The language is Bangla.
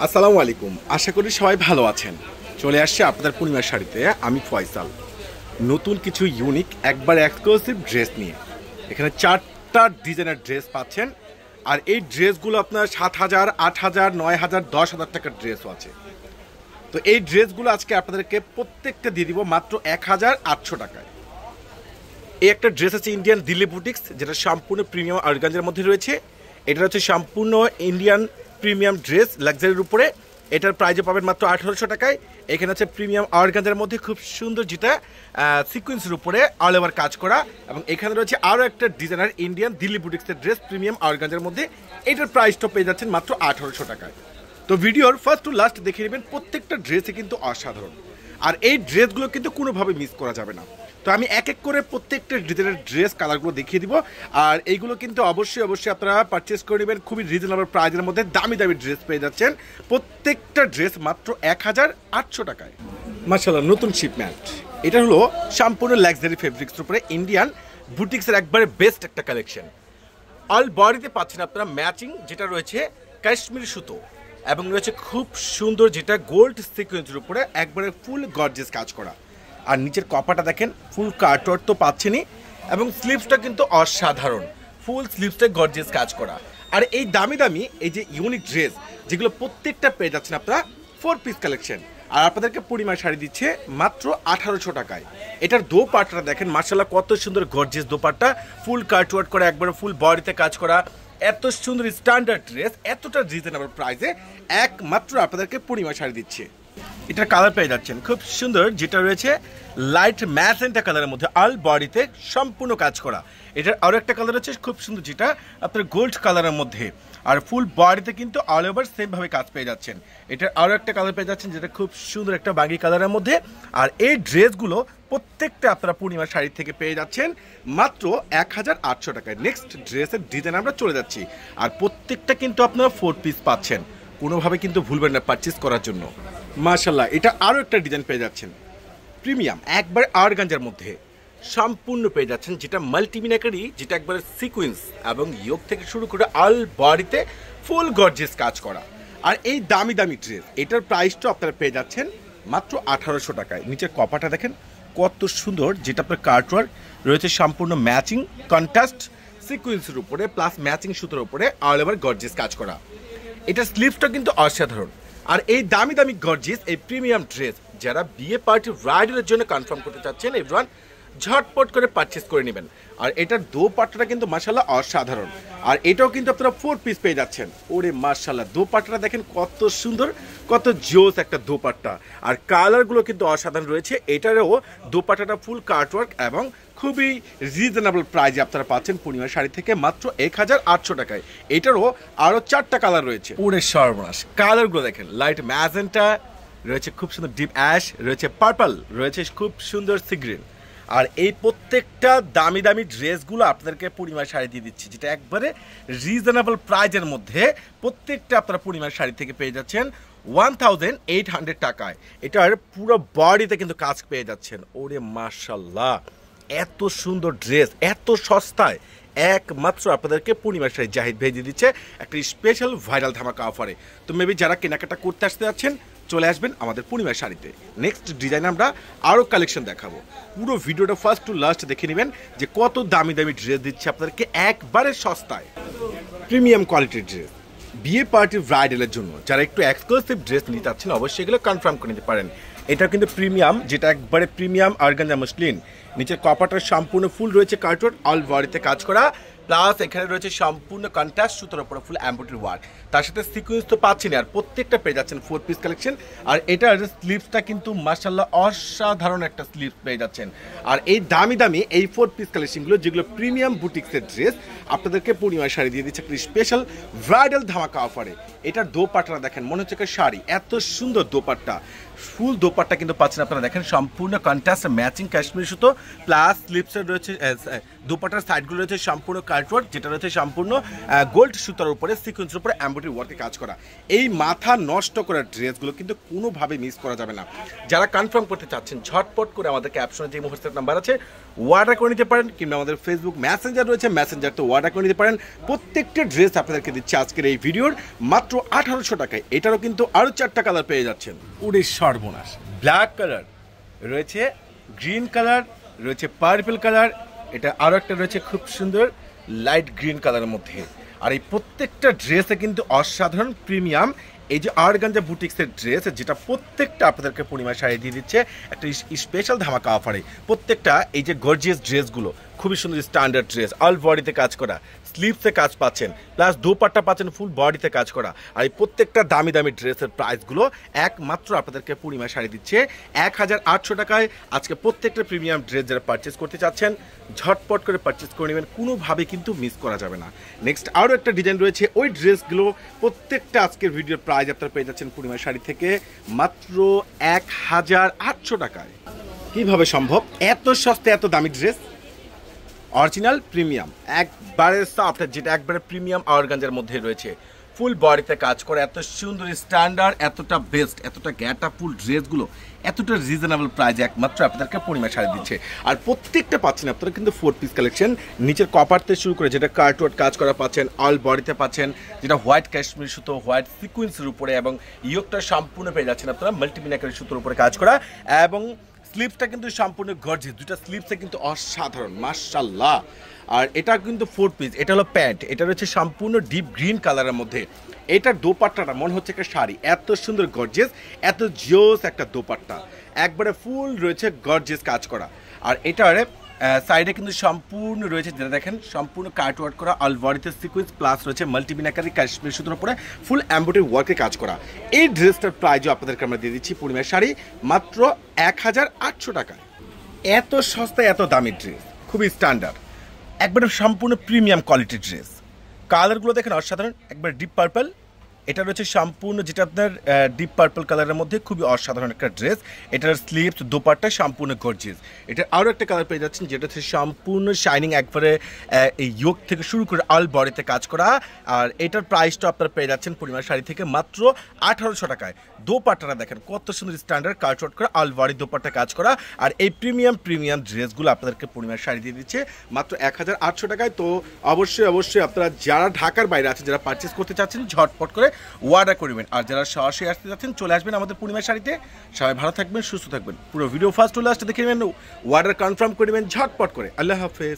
আসসালামু আলাইকুম। আশা করি সবাই ভালো আছেন। চলে আসছে আপনাদের পূর্ণিমার শাড়িতে আমি ফয়সাল, নতুন কিছু ইউনিক একবার এক্সক্লুসিভ ড্রেস নিয়ে। এখানে 4টা ডিজাইনের ড্রেস পাচ্ছেন, আর এই ড্রেসগুলো আপনার 7,000, 8,000, 9,000, 10,000 টাকার ড্রেসও আছে। তো এই ড্রেসগুলো আজকে আপনাদেরকে প্রত্যেকটা দিয়ে দিব মাত্র 1,800 টাকায়। এই একটা ড্রেস আছে ইন্ডিয়ান দিল্লি বুটিক্স, যেটা সম্পূর্ণ প্রিমিয়াম অর্গানজার মধ্যে রয়েছে। এটা হচ্ছে সম্পূর্ণ ইন্ডিয়ান প্রিমিয়াম ড্রেস লাক্সারির উপরে। এটার প্রাইজে পাবেন মাত্র 1,800 টাকায়। এখানে হচ্ছে প্রিমিয়াম অর্গানজার মধ্যে খুব সুন্দর, যেটা সিকোয়েন্সের উপরে অল ওভার কাজ করা, এবং এখানে রয়েছে আরও একটা ডিজাইনার ইন্ডিয়ান দিল্লি বুটিক্সের ড্রেস প্রিমিয়াম অর্গানজার মধ্যে। এটার প্রাইসটা পেয়ে যাচ্ছেন মাত্র 1,800 টাকায়। তো ভিডিওর ফার্স্ট টু লাস্ট দেখে নেবেন, প্রত্যেকটা ড্রেসে কিন্তু অসাধারণ, আর এই ড্রেসগুলো কিন্তু কোনোভাবে মিস করা যাবে না। তো আমি এক এক করে প্রত্যেকটা ডিজাইনের ড্রেস কালারগুলো দেখিয়ে দিব, আর এইগুলো কিন্তু অবশ্যই আপনারা পারচেস করে নেবেন খুবই রিজনেবল প্রাইজের মধ্যে। দামি দামি ড্রেস পেয়ে যাচ্ছেন, প্রত্যেকটা ড্রেস মাত্র 1,800 টাকায়। মাশাআল্লাহ, নতুন শিপমেন্ট। এটা হলো সম্পূর্ণ লাক্সারি ফেব্রিক্সের উপরে ইন্ডিয়ান বুটিক্সের একবারে বেস্ট একটা কালেকশন। অল বডিতে পাচ্ছেন আপনারা ম্যাচিং, যেটা রয়েছে কাশ্মীরি সুতো, এবং রয়েছে খুব সুন্দর যেটা গোল্ড সিকোয়েন্সের উপরে একবারে ফুল গর্জিয়াস কাজ করা। আর নিচের কপাটা দেখেন ফুল কাটওয়ার্ক তো পাচ্ছেনই, এবং স্লিভসটা কিন্তু অসাধারণ, ফুল স্লিভসটা গর্জিয়াস কাজ করা। আর এই দামি দামি এই যে ইউনিক ড্রেস, যেগুলো প্রত্যেকটা পেয়ে যাচ্ছেন আপনারা 4 পিস কালেকশন, আর আপনাদেরকে পূর্ণিমার শাড়ি দিচ্ছে মাত্র 1,800 টাকায়। এটার দোপাট্টাটা দেখেন, মার্শাল্লাহ কত সুন্দর গর্জিয়াস দোপাট্টা, ফুল কাটওয়ার্ক করা, একবারে ফুল বডিতে কাজ করা। এত সুন্দর স্ট্যান্ডার্ড ড্রেস এতটা রিজনেবল প্রাইসে একমাত্র আপনাদেরকে পূর্ণিমা শাড়ি দিচ্ছে। এটার কালার পেয়ে যাচ্ছেন খুব সুন্দর, যেটা রয়েছে লাইট ম্যাজেন্টা কালারের মধ্যে, অল বডিতে সম্পূর্ণ কাজ করা। এটার আরও একটা কালার হচ্ছে খুব সুন্দর, যেটা আপনার গোল্ড কালারের মধ্যে, আর ফুল বডিতে কিন্তু অল ওভার সেমভাবে কাজ পেয়ে যাচ্ছেন। এটার আরও একটা কালার পেয়ে যাচ্ছেন, যেটা খুব সুন্দর একটা বাগি কালারের মধ্যে। আর এই ড্রেসগুলো প্রত্যেকটা আপনারা পূর্ণিমার শাড়ি থেকে পেয়ে যাচ্ছেন মাত্র 1,800 টাকায়। নেক্সট ড্রেসের ডিজাইন আমরা চলে যাচ্ছি, আর প্রত্যেকটা কিন্তু আপনারা 4 পিস পাচ্ছেন, কোনোভাবে কিন্তু ভুলবেন না পারচেস করার জন্য। মাশাআল্লাহ, এটা আরও একটা ডিজাইন পেয়ে যাচ্ছেন প্রিমিয়াম একবার অর্গানজার মধ্যে সম্পূর্ণ পেয়ে যাচ্ছেন, যেটা মাল্টিমিনাকারি, যেটা একবারে সিকোয়েন্স এবং ইয়োগ থেকে শুরু করে অল বডিতে ফুল গর্জিয়াস কাজ করা। আর এই দামি দামি ড্রেস, এটার প্রাইসটা আপনারা পেয়ে যাচ্ছেন মাত্র 1,800 টাকায়। নিচের কপাটা দেখেন কত সুন্দর, যেটা আপনার কার্টওয়ার্ক রয়েছে সম্পূর্ণ ম্যাচিং কন্ট্রাস্ট সিকোয়েন্সের উপরে প্লাস ম্যাচিং সুতোর উপরে অল ওভার গর্জিয়াস কাজ করা। এটার স্লিভসটা কিন্তু অসাধারণ। আর এই দামি দামি গর্জিয়াস এই প্রিমিয়াম ড্রেস যারা বিয়ে পার্টি ব্রাইডালের জন্য কনফার্ম করতে চাচ্ছেন, এভরিওয়ান ঝটপট করে পারচেস করে নেবেন। আর এটার দোপাট্টাটা কিন্তু মাশাআল্লাহ অসাধারণ, আর এটাও কিন্তু আপনারা 4 পিস পেয়ে যাচ্ছেন। ওরে মাশাআল্লাহ, দোপাট্টাটা দেখেন কত সুন্দর, কত জোস একটা দোপাট্টা, আর কালারগুলো কিন্তু অসাধারণ রয়েছে। এটারও দোপাট্টাটা ফুল কাটওয়ার্ক এবং খুবই রিজনেবল প্রাইজে আপনারা পাচ্ছেন পূর্ণিমা শাড়ি থেকে মাত্র 1,800 টাকায়। এটারও আরও 4টা কালার রয়েছে। ওরে সর্বনাশ, কালারগুলো দেখেন, লাইট ম্যাজেন্টা রয়েছে, খুব সুন্দর ডিপ অ্যাশ রয়েছে, পার্পল রয়েছে, খুব সুন্দর সি গ্রিন। আর এই প্রত্যেকটা দামি দামি ড্রেসগুলো আপনাদেরকে পূর্ণিমার শাড়ি দিয়ে দিচ্ছি, যেটা একবারে রিজনেবল প্রাইজের মধ্যে প্রত্যেকটা আপনারা পূর্ণিমার শাড়ি থেকে পেয়ে যাচ্ছেন 1,800 টাকায়। এটার পুরো বডিতে কিন্তু কাজ পেয়ে যাচ্ছেন। ওরে মাশাআল্লাহ, এত সুন্দর ড্রেস এত সস্তায় একমাত্র আপনাদেরকে পূর্ণিমার শাড়ি জাহিদ ভাই দিয়ে দিচ্ছে একটা স্পেশাল ভাইরাল ধামাকা অফারে। তো মেবি যারা কেনাকাটা করতে আসতে যাচ্ছেন চলে আসবেন আমাদের পূর্ণিমার শাড়িতে। নেক্সট ডিজাইন আমরা আরও কালেকশন দেখাবো, পুরো ভিডিওটা ফার্স্ট টু লাস্ট দেখে নেবেন যে কত দামি দামি ড্রেস দিচ্ছে আপনাদেরকে একবারে সস্তায়। প্রিমিয়াম কোয়ালিটির ড্রেস বিয়ে পার্টি ব্রাইডালের জন্য যারা একটু এক্সক্লুসিভ ড্রেস নিতে চাচ্ছেন অবশ্যই এগুলো কনফার্ম করে নিতে পারেন। এটা কিন্তু প্রিমিয়াম, যেটা একবারে প্রিমিয়াম অর্গানজা মসলিন। নিচের কপাটার সম্পূর্ণ ফুল রয়েছে কার্টওয়ার্ক, অল বডিতে কাজ করা, প্লাস এখানে রয়েছে সম্পূর্ণ কন্ট্রাস্ট সুতোর উপরে ফুল এমব্রয়ডারি ওয়ার্ক, তার সাথে সিকোয়েন্স তো পাচ্ছেন। আর প্রত্যেকটা পেয়ে যাচ্ছেন 4 পিস কালেকশন। আর এটার স্লিভসটা কিন্তু মাশাআল্লাহ অসাধারণ একটা স্লিভস পেয়ে যাচ্ছেন। আর এই দামি দামি এই 4 পিস কালেকশনগুলো, যেগুলো প্রিমিয়াম বুটিক্সের ড্রেস, আপনাদেরকে পূর্ণিমা শাড়ি দিয়ে দিচ্ছে একটা স্পেশাল ব্রাইডাল ধামাকা অফারে। এটার দোপাট্টাটা দেখেন, মনে হচ্ছে শাড়ি, এত সুন্দর দোপাট্টা, ফুল দোপাট্টা কিন্তু পাচ্ছেন আপনারা দেখেন সম্পূর্ণ কন্ট্রাস্ট ম্যাচিং কাশ্মীরি সুতো, প্লাস স্লিভসের রয়েছে দোপাট্টার সাইডগুলো রয়েছে সম্পূর্ণ কাট ওয়ার্ক, যেটা রয়েছে সম্পূর্ণ গোল্ড সুতার উপরে সিকোয়েন্সের উপরে এমব্রয়ডারি ওয়ার্কে কাজ করা। এই মাথা নষ্ট করা ড্রেসগুলো কিন্তু কোনোভাবে মিস করা যাবে না। যারা কনফার্ম করতে চাচ্ছেন ঝটপট করে আমাদের ক্যাপশনে যে হোয়াটসঅ্যাপ নাম্বার আছে অর্ডার করে নিতে পারেন, কিংবা আমাদের ফেসবুক মেসেঞ্জার রয়েছে, মেসেঞ্জার তো অর্ডার করে নিতে পারেন। প্রত্যেকটা ড্রেস আপনাদেরকে দিচ্ছে আজকের এই ভিডিওর মাত্র 1800 টাকায়। এটারও কিন্তু আরও 4টা কালার পেয়ে যাচ্ছেন। উড়ে সর্বনাশ, ব্ল্যাক কালার রয়েছে, গ্রিন কালার রয়েছে, পার্পল কালার, এটা আরও একটা রয়েছে খুব সুন্দর লাইট গ্রিন কালারের মধ্যে। আর এই প্রত্যেকটা ড্রেসে কিন্তু অসাধারণ প্রিমিয়াম এই যে অর্গানজা বুটিক্সের ড্রেস, যেটা প্রত্যেকটা আপনাদেরকে পূর্ণিমা শাড়ি দিয়ে দিচ্ছে একটা স্পেশাল ধামাকা অফারে। প্রত্যেকটা এই যে গর্জিয়াস ড্রেসগুলো খুবই সুন্দর স্ট্যান্ডার্ড ড্রেস, অল বডিতে কাজ করা, স্লিভসে কাজ পাচ্ছেন, প্লাস দোপাট্টা পাচ্ছেন ফুল বডিতে কাজ করা। আর এই প্রত্যেকটা দামি দামি ড্রেসের প্রাইসগুলো একমাত্র আপনাদেরকে পূর্ণিমা শাড়ি দিচ্ছে 1800 টাকায়। আজকে প্রত্যেকটা প্রিমিয়াম ড্রেস যারা পারচেস করতে চাচ্ছেন ঝটপট করে পারচেস করে নেবেন, কোনোভাবে কিন্তু মিস করা যাবে না। নেক্সট আরও একটা ডিজাইন রয়েছে, ওই ড্রেসগুলো প্রত্যেকটা আজকের ভিডিওর প্রাইস আপনারা পেয়ে যাচ্ছেন পূর্ণিমা শাড়ি থেকে মাত্র 1800 টাকায়। কীভাবে সম্ভব এত সস্তা এত দামি ড্রেস? অরিজিনাল প্রিমিয়াম একবারে সফট, যেটা একবারে প্রিমিয়াম অর্গানজার মধ্যে রয়েছে, ফুল বডিতে কাজ করে, এত সুন্দর স্ট্যান্ডার্ড, এতটা বেস্ট, এতটা গ্যাটাফুল ড্রেসগুলো এতটা রিজনেবল প্রাইসে একমাত্র আপনাদেরকে পূর্ণিমা শাড়ি দিচ্ছে। আর প্রত্যেকটা পাচ্ছেন আপনারা কিন্তু 4 পিস কালেকশন, নিচের কপার থেকে শুরু করে যেটা কার্টওয়ার্ক কাজ করা পাচ্ছেন, অল বডিতে পাচ্ছেন, যেটা হোয়াইট কাশ্মীর সুতো, হোয়াইট সিকুয়েন্সের উপরে, এবং ইয়োগটা সম্পূর্ণ পেয়ে যাচ্ছেন আপনারা মাল্টিমিনাকারি সুতোর উপরে কাজ করা। এবং স্লিভসটা কিন্তু সম্পূর্ণ গর্জিয়াস, দুটা স্লিভসে কিন্তু অসাধারণ মাশাআল্লাহ। আর এটা কিন্তু 4 পিস, এটা হলো প্যান্ট, এটা রয়েছে সম্পূর্ণ ডিপ গ্রিন কালারের মধ্যে। এটার দোপাট্টাটা মনে হচ্ছে একটা শাড়ি, এত সুন্দর গর্জিয়াস, এত জোস একটা দোপাট্টা, একবারে ফুল রয়েছে গর্জিয়াস কাজ করা। আর এটার সাইডে কিন্তু সম্পূর্ণ রয়েছে, যেটা দেখেন সম্পূর্ণ কাট ওয়ার্ক করা, অল বডিতে সিকুয়েন্স, প্লাস রয়েছে মাল্টিমিনাকারি কাশ্মীর সুতোর উপরে ফুল এমব্রয়ডারি ওয়ার্কে কাজ করা। এই ড্রেসটার প্রাইজও আপনাদেরকে আমরা দিয়ে দিচ্ছি পূর্ণিমা শাড়ি মাত্র 1800 টাকায়। এত সস্তায় এত দামি ড্রেস, খুবই স্ট্যান্ডার্ড, একবারে সম্পূর্ণ প্রিমিয়াম কোয়ালিটির ড্রেস। কালারগুলো দেখেন অসাধারণ, একবার ডিপ পার্পল, এটা রয়েছে সম্পূর্ণ যেটা আপনার ডিপ পার্পল কালারের মধ্যে খুবই অসাধারণ একটা ড্রেস। এটার স্লিভস দোপাট্টা সম্পূর্ণ গর্জিয়াস। এটা আরও একটা কালার পেয়ে যাচ্ছেন, যেটা হচ্ছে সম্পূর্ণ শাইনিং, একবারে এই ইয়োগ থেকে শুরু করে অল বডিতে কাজ করা। আর এটার প্রাইসটা আপনারা পেয়ে যাচ্ছেন পূর্ণিমা শাড়ি থেকে মাত্র 1800 টাকায়। দোপাট্টাটা দেখেন কত সুন্দর স্ট্যান্ডার্ড কাট ওয়ার্ক করা, অল বডি দোপাট্টা কাজ করা। আর এই প্রিমিয়াম ড্রেসগুলো আপনাদেরকে পূর্ণিমা শাড়ি দিয়ে দিচ্ছে মাত্র 1800 টাকায়। তো অবশ্যই আপনারা যারা ঢাকার বাইরে আছেন, যারা পারচেস করতে চাচ্ছেন ঝটপট করে অর্ডার করবেন। আর যারা সরাসরি আসতে যাচ্ছেন চলে আসবেন আমাদের পূর্ণিমা শাড়িতে। সবাই ভালো থাকবেন, সুস্থ থাকবেন। পুরো ভিডিও ফার্স্ট টু লাস্ট দেখে নেবেন, অর্ডার কনফার্ম করে নেবেন ঝটপট করে। আল্লাহ হাফেজ।